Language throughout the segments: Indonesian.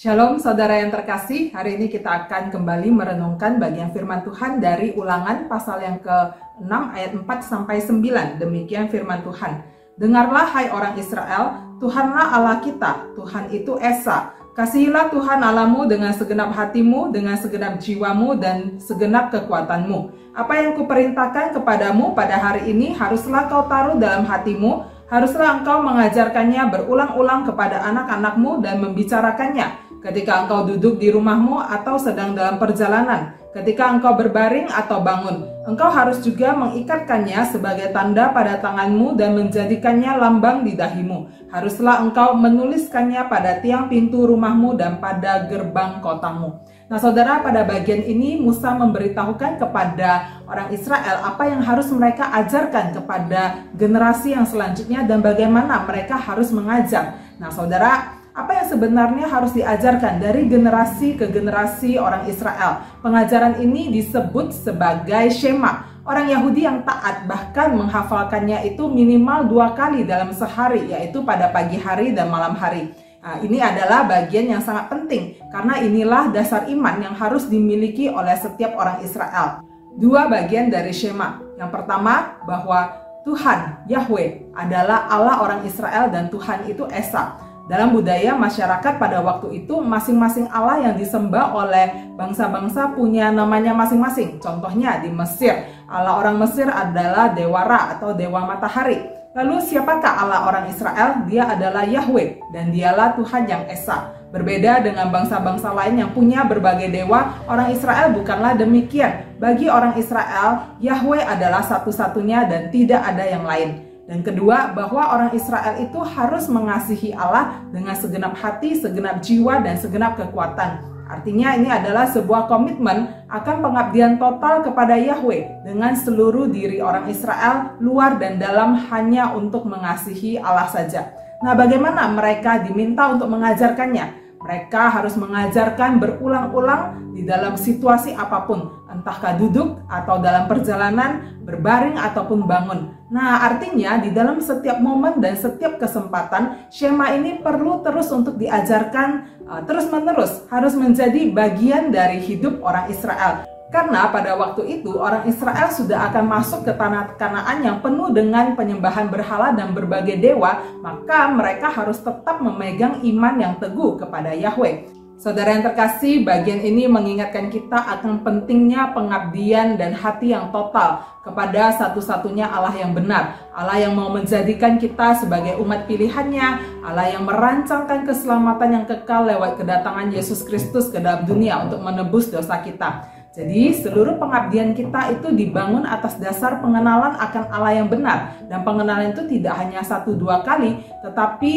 Shalom saudara yang terkasih, hari ini kita akan kembali merenungkan bagian firman Tuhan dari Ulangan pasal yang ke-6 ayat 4-9. Demikian firman Tuhan. Dengarlah hai orang Israel, Tuhanlah Allah kita, Tuhan itu Esa. Kasihilah Tuhan Allahmu dengan segenap hatimu, dengan segenap jiwamu, dan segenap kekuatanmu. Apa yang kuperintahkan kepadamu pada hari ini haruslah kau taruh dalam hatimu. Haruslah engkau mengajarkannya berulang-ulang kepada anak-anakmu dan membicarakannya ketika engkau duduk di rumahmu atau sedang dalam perjalanan, ketika engkau berbaring atau bangun. Engkau harus juga mengikatkannya sebagai tanda pada tanganmu dan menjadikannya lambang di dahimu. Haruslah engkau menuliskannya pada tiang pintu rumahmu dan pada gerbang kotamu. Nah saudara, pada bagian ini Musa memberitahukan kepada orang Israel apa yang harus mereka ajarkan kepada generasi yang selanjutnya dan bagaimana mereka harus mengajar. Nah saudara, apa yang sebenarnya harus diajarkan dari generasi ke generasi orang Israel? Pengajaran ini disebut sebagai Shema. Orang Yahudi yang taat bahkan menghafalkannya itu minimal 2 kali dalam sehari, yaitu pada pagi hari dan malam hari. Nah, ini adalah bagian yang sangat penting karena inilah dasar iman yang harus dimiliki oleh setiap orang Israel. 2 bagian dari Shema. Yang pertama, bahwa Tuhan, Yahweh, adalah Allah orang Israel dan Tuhan itu Esa. Dalam budaya masyarakat pada waktu itu, masing-masing Allah yang disembah oleh bangsa-bangsa punya namanya masing-masing. Contohnya di Mesir, Allah orang Mesir adalah Dewa Ra atau Dewa Matahari. Lalu siapakah Allah orang Israel? Dia adalah Yahweh dan dialah Tuhan yang Esa. Berbeda dengan bangsa-bangsa lain yang punya berbagai dewa, orang Israel bukanlah demikian. Bagi orang Israel, Yahweh adalah satu-satunya dan tidak ada yang lain. Dan kedua, bahwa orang Israel itu harus mengasihi Allah dengan segenap hati, segenap jiwa, dan segenap kekuatan. Artinya ini adalah sebuah komitmen akan pengabdian total kepada Yahweh dengan seluruh diri orang Israel, luar dan dalam, hanya untuk mengasihi Allah saja. Nah, bagaimana mereka diminta untuk mengajarkannya? Mereka harus mengajarkan berulang-ulang di dalam situasi apapun, entahkah duduk atau dalam perjalanan, berbaring ataupun bangun. Nah, artinya di dalam setiap momen dan setiap kesempatan, Shema ini perlu terus untuk diajarkan terus-menerus, harus menjadi bagian dari hidup orang Israel. Karena pada waktu itu orang Israel sudah akan masuk ke tanah Kanaan yang penuh dengan penyembahan berhala dan berbagai dewa, maka mereka harus tetap memegang iman yang teguh kepada Yahweh. Saudara yang terkasih, bagian ini mengingatkan kita akan pentingnya pengabdian dan hati yang total kepada satu-satunya Allah yang benar, Allah yang mau menjadikan kita sebagai umat pilihannya, Allah yang merancangkan keselamatan yang kekal lewat kedatangan Yesus Kristus ke dalam dunia untuk menebus dosa kita. Jadi seluruh pengabdian kita itu dibangun atas dasar pengenalan akan Allah yang benar. Dan pengenalan itu tidak hanya 1-2 kali, tetapi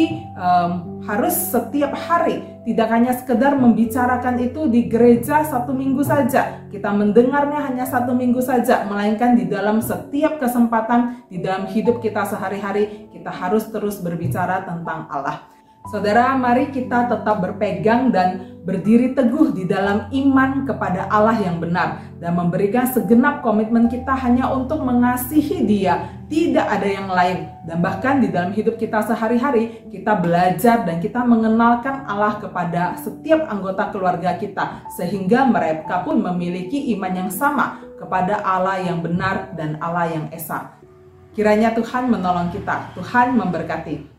harus setiap hari. Tidak hanya sekedar membicarakan itu di gereja 1 minggu saja, kita mendengarnya hanya 1 minggu saja, melainkan di dalam setiap kesempatan, di dalam hidup kita sehari-hari, kita harus terus berbicara tentang Allah. Saudara, mari kita tetap berpegang dan berdiri teguh di dalam iman kepada Allah yang benar dan memberikan segenap komitmen kita hanya untuk mengasihi Dia, tidak ada yang lain. Dan bahkan di dalam hidup kita sehari-hari, kita belajar dan kita mengenalkan Allah kepada setiap anggota keluarga kita, sehingga mereka pun memiliki iman yang sama kepada Allah yang benar dan Allah yang Esa. Kiranya Tuhan menolong kita, Tuhan memberkati.